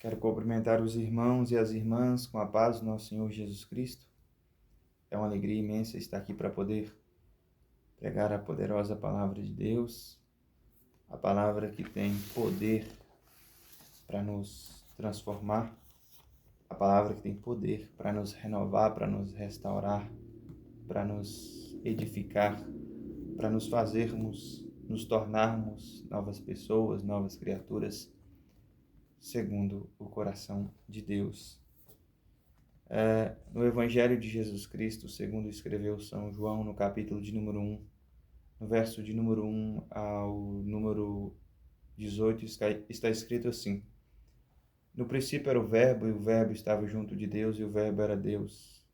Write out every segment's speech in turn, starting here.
Quero cumprimentar os irmãos e as irmãs com a paz do nosso Senhor Jesus Cristo. É uma alegria imensa estar aqui para poder pregar a poderosa palavra de Deus, a palavra que tem poder para nos transformar, a palavra que tem poder para nos renovar, para nos restaurar, para nos edificar, para nos fazermos, nos tornarmos novas pessoas, novas criaturas, segundo o coração de Deus. No Evangelho de Jesus Cristo, segundo escreveu São João, no capítulo de número 1, no verso de número 1 ao número 18, está escrito assim: No princípio era o Verbo, e o Verbo estava junto de Deus, e o Verbo era Deus.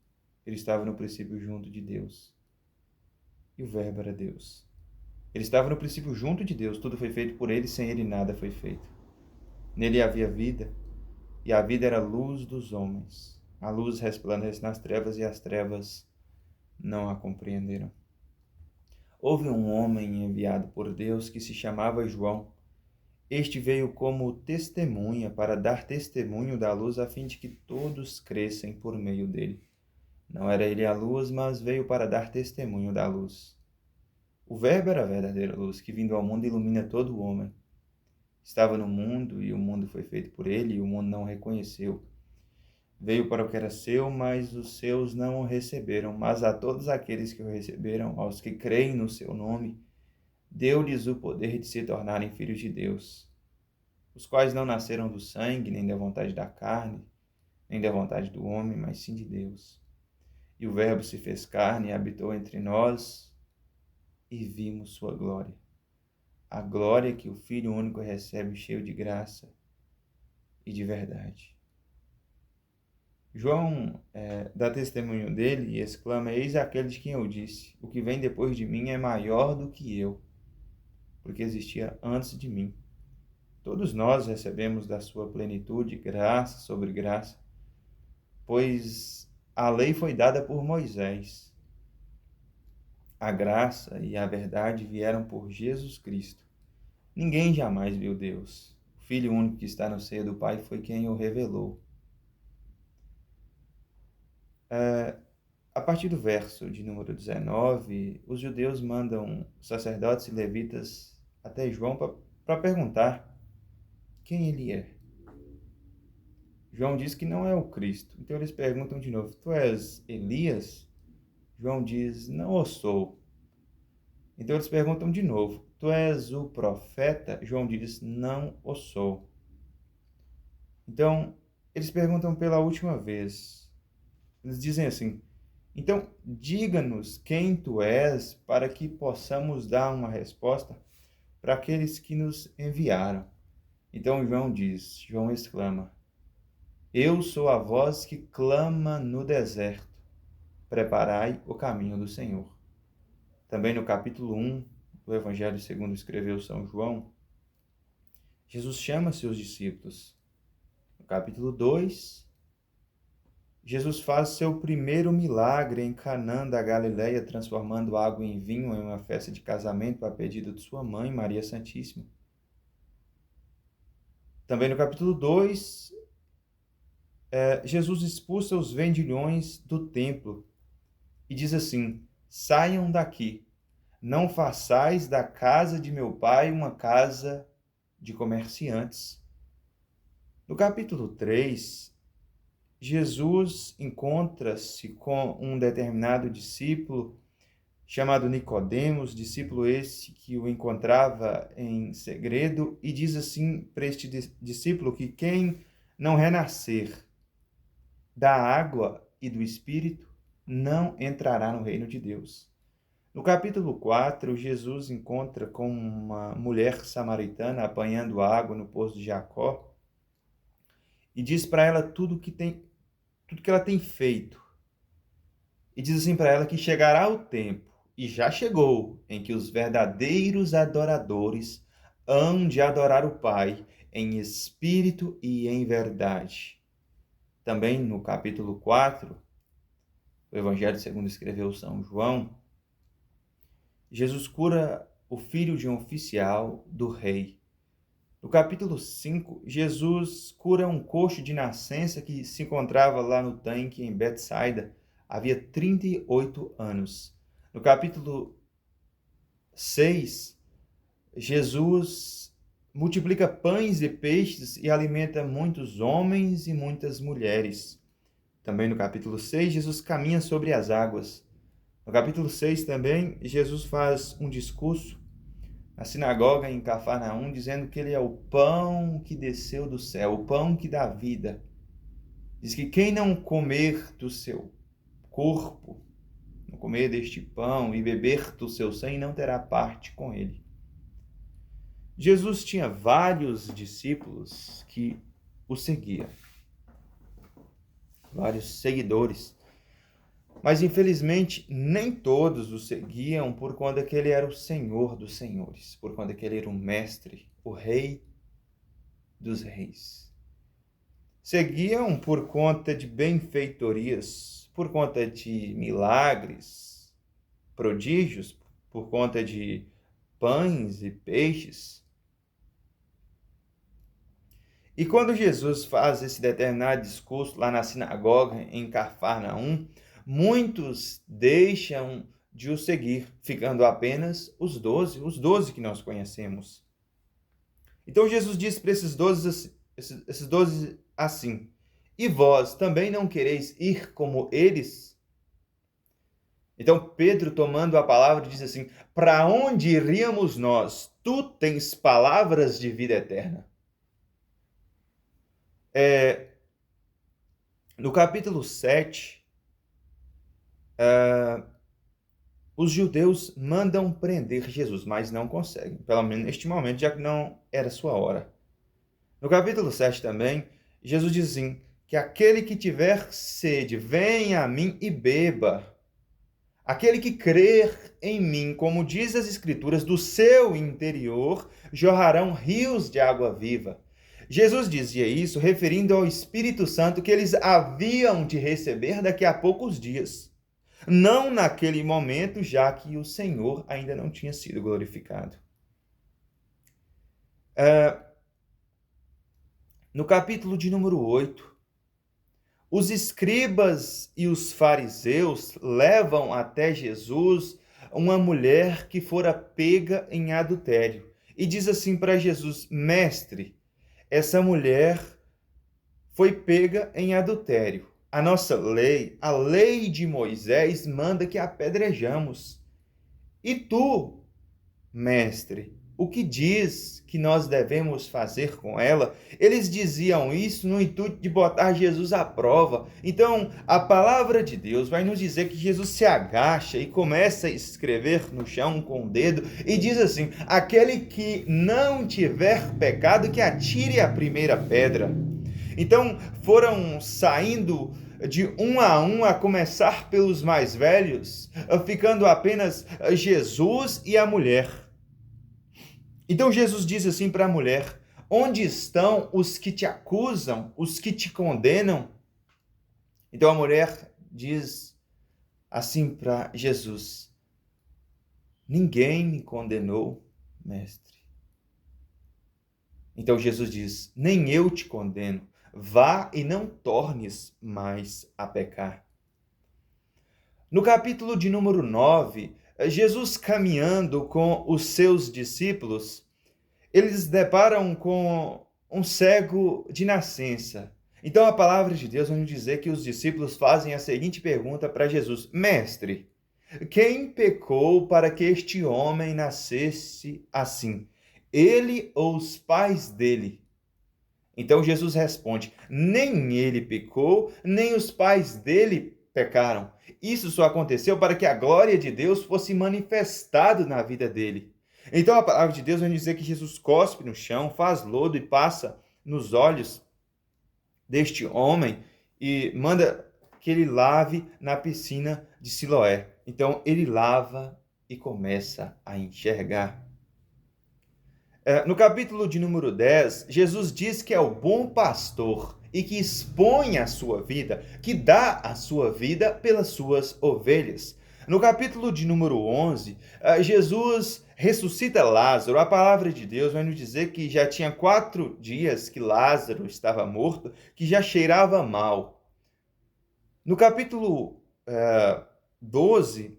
Ele estava no princípio junto de Deus, e o Verbo era Deus. Ele estava no princípio junto de Deus, tudo foi feito por ele, sem ele nada foi feito. Nele havia vida, e a vida era a luz dos homens. A luz resplandece nas trevas, e as trevas não a compreenderam. Houve um homem enviado por Deus que se chamava João. Este veio como testemunha para dar testemunho da luz, a fim de que todos crescem por meio dele. Não era ele a luz, mas veio para dar testemunho da luz. O Verbo era a verdadeira luz, que vindo ao mundo ilumina todo o homem. Estava no mundo, e o mundo foi feito por ele, e o mundo não o reconheceu. Veio para o que era seu, mas os seus não o receberam. Mas a todos aqueles que o receberam, aos que creem no seu nome, deu-lhes o poder de se tornarem filhos de Deus, os quais não nasceram do sangue, nem da vontade da carne, nem da vontade do homem, mas sim de Deus. E o Verbo se fez carne e habitou entre nós, e vimos sua glória. A glória que o Filho único recebe, cheio de graça e de verdade. João dá testemunho dele e exclama: Eis aquele de quem eu disse, o que vem depois de mim é maior do que eu, porque existia antes de mim. Todos nós recebemos da sua plenitude graça sobre graça, pois a lei foi dada por Moisés. A graça e a verdade vieram por Jesus Cristo. Ninguém jamais viu Deus. O Filho único que está no seio do Pai foi quem o revelou. A partir do verso de número 19, os judeus mandam sacerdotes e levitas até João para perguntar quem ele é. João diz que não é o Cristo. Então eles perguntam de novo: Tu és Elias? João diz: Não o sou. Então eles perguntam de novo: Tu és o profeta? João diz: Não o sou. Então eles perguntam pela última vez. Eles dizem assim: Então diga-nos quem tu és, para que possamos dar uma resposta para aqueles que nos enviaram. Então João exclama: Eu sou a voz que clama no deserto, preparai o caminho do Senhor. Também no capítulo 1 do Evangelho segundo escreveu São João, Jesus chama seus discípulos. No capítulo 2, Jesus faz seu primeiro milagre em Canaã da Galileia, transformando água em vinho em uma festa de casamento a pedido de sua mãe, Maria Santíssima. Também no capítulo 2, Jesus expulsa os vendilhões do templo e diz assim: Saiam daqui, não façais da casa de meu pai uma casa de comerciantes. No capítulo 3, Jesus encontra-se com um determinado discípulo chamado Nicodemos, discípulo esse que o encontrava em segredo, e diz assim para este discípulo que quem não renascer da água e do Espírito não entrará no reino de Deus. No capítulo 4, Jesus encontra com uma mulher samaritana apanhando água no poço de Jacó e diz para ela tudo que ela tem feito. E diz assim para ela que chegará o tempo, e já chegou, em que os verdadeiros adoradores hão de adorar o Pai em espírito e em verdade. Também no capítulo 4, o Evangelho segundo escreveu São João, Jesus cura o filho de um oficial do rei. No capítulo 5, Jesus cura um coxo de nascença que se encontrava lá no tanque em Betsaida havia 38 anos. No capítulo 6, Jesus multiplica pães e peixes e alimenta muitos homens e muitas mulheres. Também no capítulo 6, Jesus caminha sobre as águas. No capítulo 6 também, Jesus faz um discurso na sinagoga em Cafarnaum, dizendo que ele é o pão que desceu do céu, o pão que dá vida. Diz que quem não comer do seu corpo, não comer deste pão e beber do seu sangue, não terá parte com ele. Jesus tinha vários discípulos que o seguiam, vários seguidores. Mas, infelizmente, nem todos o seguiam por conta que ele era o Senhor dos senhores, por conta que ele era o mestre, o rei dos reis. Seguiam por conta de benfeitorias, por conta de milagres, prodígios, por conta de pães e peixes. E quando Jesus faz esse determinado discurso lá na sinagoga em Cafarnaum, muitos deixam de o seguir, ficando apenas os 12 que nós conhecemos. Então Jesus diz para esses 12 assim: e vós também não quereis ir como eles? Então Pedro, tomando a palavra, diz assim: para onde iríamos nós? Tu tens palavras de vida eterna. No capítulo 7, os judeus mandam prender Jesus, mas não conseguem, pelo menos neste momento, já que não era sua hora. No capítulo 7 também, Jesus diz assim, que aquele que tiver sede, venha a mim e beba. Aquele que crer em mim, como diz as Escrituras, do seu interior jorrarão rios de água viva. Jesus dizia isso referindo ao Espírito Santo que eles haviam de receber daqui a poucos dias. Não naquele momento, já que o Senhor ainda não tinha sido glorificado. No capítulo de número 8, os escribas e os fariseus levam até Jesus uma mulher que fora pega em adultério. E diz assim para Jesus: mestre, essa mulher foi pega em adultério. A nossa lei, a lei de Moisés, manda que a apedrejamos. E tu, mestre, o que diz que nós devemos fazer com ela? Eles diziam isso no intuito de botar Jesus à prova. Então, a palavra de Deus vai nos dizer que Jesus se agacha e começa a escrever no chão com o dedo e diz assim: aquele que não tiver pecado, que atire a primeira pedra. Então, foram saindo de um, a começar pelos mais velhos, ficando apenas Jesus e a mulher. Então Jesus diz assim para a mulher: onde estão os que te acusam, os que te condenam? Então a mulher diz assim para Jesus: ninguém me condenou, mestre. Então Jesus diz: nem eu te condeno, vá e não tornes mais a pecar. No capítulo de número 9, Jesus caminhando com os seus discípulos, eles deparam com um cego de nascença. Então a palavra de Deus vai nos dizer que os discípulos fazem a seguinte pergunta para Jesus: mestre, quem pecou para que este homem nascesse assim? Ele ou os pais dele? Então Jesus responde: nem ele pecou, nem os pais dele pecaram. Isso só aconteceu para que a glória de Deus fosse manifestada na vida dele. Então a palavra de Deus vai dizer que Jesus cospe no chão, faz lodo e passa nos olhos deste homem e manda que ele lave na piscina de Siloé. Então ele lava e começa a enxergar. No capítulo de número 10, Jesus diz que é o bom pastor e que expõe a sua vida, que dá a sua vida pelas suas ovelhas. No capítulo de número 11, Jesus ressuscita Lázaro. A palavra de Deus vai nos dizer que já tinha 4 dias que Lázaro estava morto, que já cheirava mal. No capítulo 12,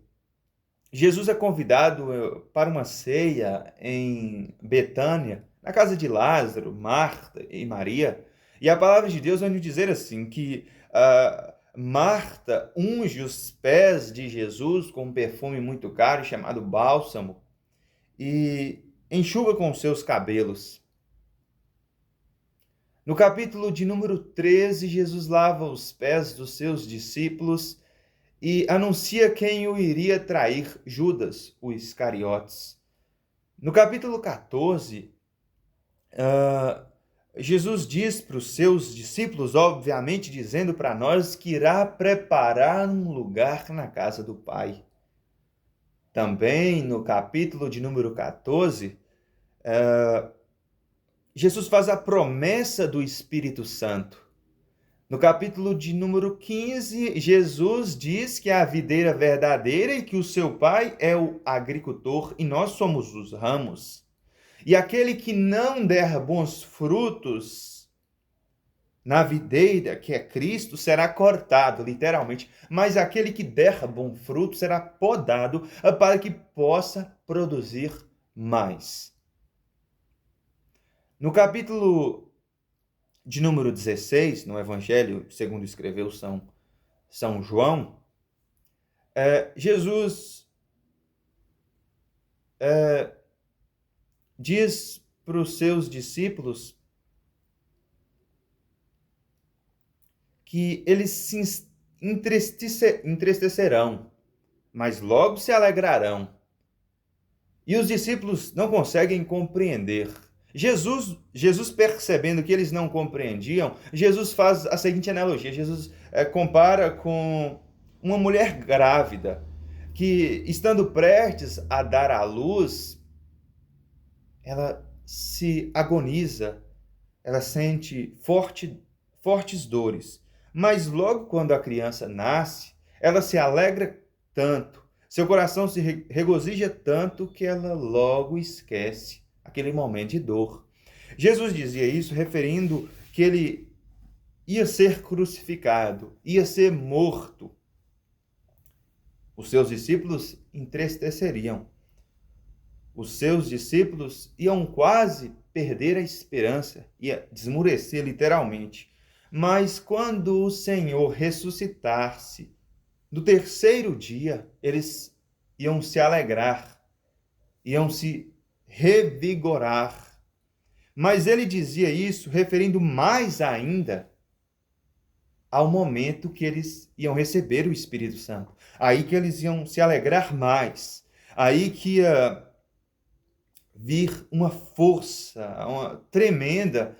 Jesus é convidado para uma ceia em Betânia, na casa de Lázaro, Marta e Maria. E a palavra de Deus vai nos dizer assim, que Marta unge os pés de Jesus com um perfume muito caro chamado bálsamo e enxuga com seus cabelos. No capítulo de número 13, Jesus lava os pés dos seus discípulos e anuncia quem o iria trair, Judas, o Iscariotes. No capítulo 14, Jesus diz para os seus discípulos, obviamente dizendo para nós, que irá preparar um lugar na casa do Pai. Também no capítulo de número 14, Jesus faz a promessa do Espírito Santo. No capítulo de número 15, Jesus diz que é a videira verdadeira e que o seu Pai é o agricultor e nós somos os ramos. E aquele que não der bons frutos na videira, que é Cristo, será cortado, literalmente. Mas aquele que der bom fruto será podado para que possa produzir mais. No capítulo de número 16, no Evangelho, segundo escreveu São João, Jesus diz para os seus discípulos que eles se entristecerão, mas logo se alegrarão. E os discípulos não conseguem compreender. Jesus percebendo que eles não compreendiam, Jesus faz a seguinte analogia. Jesus compara com uma mulher grávida que, estando prestes a dar à luz, ela se agoniza, ela sente fortes dores. Mas logo quando a criança nasce, ela se alegra tanto, seu coração se regozija tanto que ela logo esquece aquele momento de dor. Jesus dizia isso referindo que ele ia ser crucificado, ia ser morto. Os seus discípulos entristeceriam. Os seus discípulos iam quase perder a esperança, ia desmorecer literalmente. Mas quando o Senhor ressuscitasse, no terceiro dia, eles iam se alegrar, iam se revigorar. Mas ele dizia isso referindo mais ainda ao momento que eles iam receber o Espírito Santo. Aí que eles iam se alegrar mais. Aí que ia vir uma força tremenda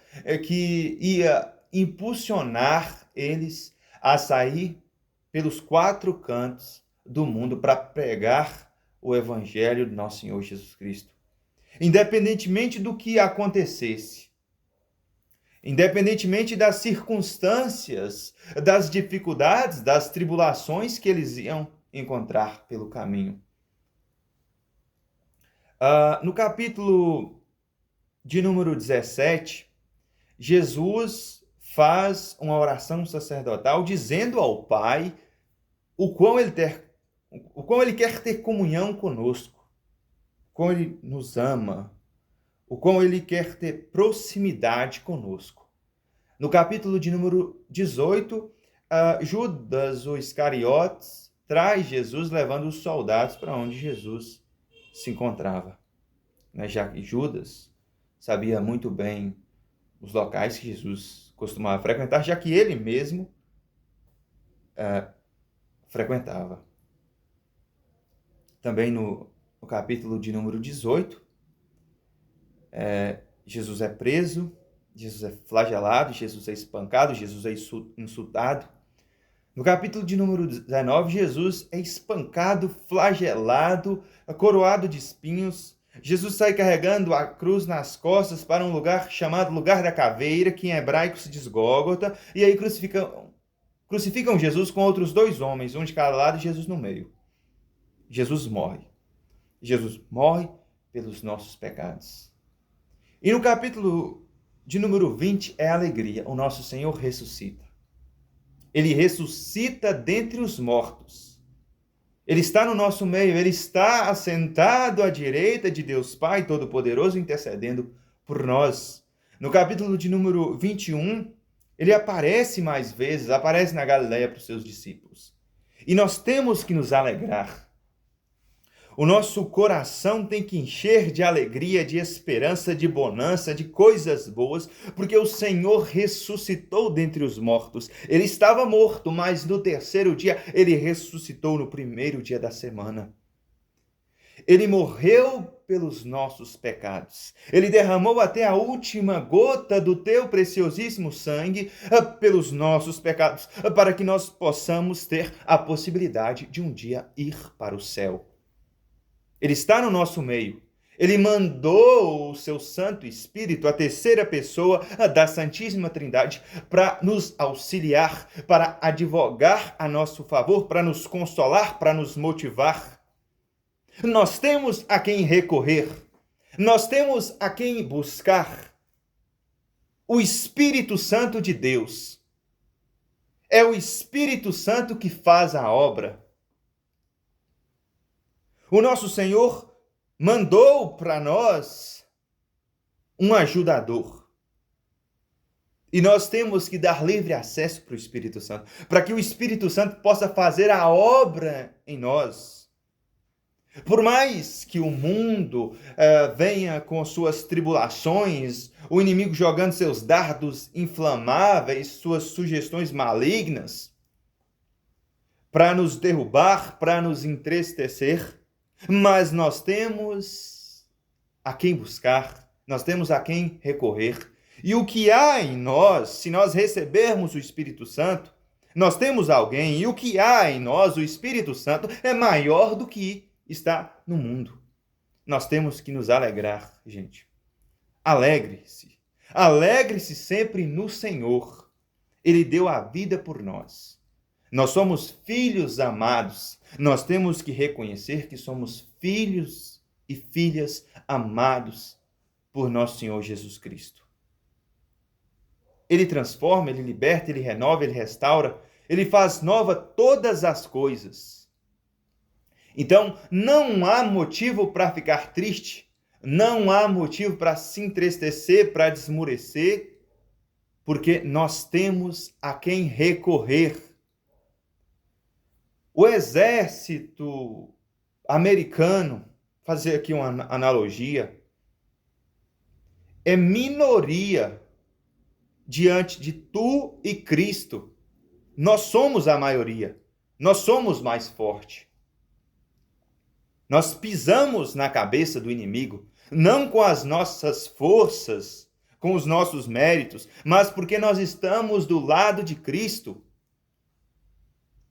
que ia impulsionar eles a sair pelos 4 cantos do mundo para pregar o Evangelho do nosso Senhor Jesus Cristo. Independentemente do que acontecesse, independentemente das circunstâncias, das dificuldades, das tribulações que eles iam encontrar pelo caminho. No capítulo de número 17, Jesus faz uma oração sacerdotal dizendo ao Pai o quão ele quer ter comunhão conosco, o quão ele nos ama, o quão ele quer ter proximidade conosco. No capítulo de número 18, Judas, o Iscariotes, traz Jesus levando os soldados para onde Jesus se encontrava. Já que Judas sabia muito bem os locais que Jesus costumava frequentar, já que ele mesmo frequentava. Também no capítulo de número 18, Jesus é preso, Jesus é flagelado, Jesus é espancado, Jesus é insultado. No capítulo de número 19, Jesus é espancado, flagelado, coroado de espinhos. Jesus sai carregando a cruz nas costas para um lugar chamado Lugar da Caveira, que em hebraico se diz Gólgota, e aí crucificam Jesus com outros 2 homens, um de cada lado e Jesus no meio. Jesus morre. Jesus morre pelos nossos pecados. E no capítulo de número 20 é alegria. O nosso Senhor ressuscita. Ele ressuscita dentre os mortos. Ele está no nosso meio. Ele está assentado à direita de Deus Pai Todo-Poderoso, intercedendo por nós. No capítulo de número 21, ele aparece mais vezes, aparece na Galileia para os seus discípulos. E nós temos que nos alegrar. O nosso coração tem que encher de alegria, de esperança, de bonança, de coisas boas, porque o Senhor ressuscitou dentre os mortos. Ele estava morto, mas no terceiro dia ele ressuscitou no primeiro dia da semana. Ele morreu pelos nossos pecados. Ele derramou até a última gota do teu preciosíssimo sangue pelos nossos pecados, para que nós possamos ter a possibilidade de um dia ir para o céu. Ele está no nosso meio. Ele mandou o seu Santo Espírito, a terceira pessoa da Santíssima Trindade, para nos auxiliar, para advogar a nosso favor, para nos consolar, para nos motivar. Nós temos a quem recorrer. Nós temos a quem buscar. O Espírito Santo de Deus. É o Espírito Santo que faz a obra. O nosso Senhor mandou para nós um ajudador. E nós temos que dar livre acesso para o Espírito Santo, para que o Espírito Santo possa fazer a obra em nós. Por mais que o mundo venha com suas tribulações, o inimigo jogando seus dardos inflamáveis, suas sugestões malignas, para nos derrubar, para nos entristecer, mas nós temos a quem buscar, nós temos a quem recorrer. E o que há em nós, se nós recebermos o Espírito Santo, nós temos alguém, e o que há em nós, o Espírito Santo, é maior do que está no mundo. Nós temos que nos alegrar, gente. Alegre-se. Alegre-se sempre no Senhor. Ele deu a vida por nós. Nós somos filhos amados. Nós temos que reconhecer que somos filhos e filhas amados por nosso Senhor Jesus Cristo. Ele transforma, ele liberta, ele renova, ele restaura, ele faz nova todas as coisas. Então, não há motivo para ficar triste, não há motivo para se entristecer, para desmorecer, porque nós temos a quem recorrer. O exército americano, fazer aqui uma analogia, é minoria diante de tu e Cristo. Nós somos a maioria, nós somos mais fortes. Nós pisamos na cabeça do inimigo, não com as nossas forças, com os nossos méritos, mas porque nós estamos do lado de Cristo.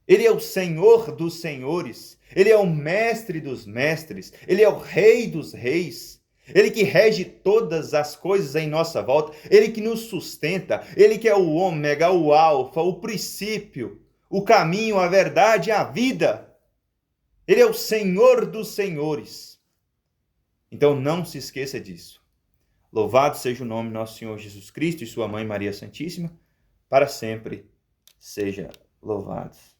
Ele é o Senhor dos senhores, Ele é o Mestre dos mestres, Ele é o Rei dos reis, Ele que rege todas as coisas em nossa volta, Ele que nos sustenta, Ele que é o ômega, o alfa, o princípio, o caminho, a verdade e a vida. Ele é o Senhor dos senhores. Então não se esqueça disso. Louvado seja o nome do nosso Senhor Jesus Cristo e sua mãe Maria Santíssima, para sempre seja louvados.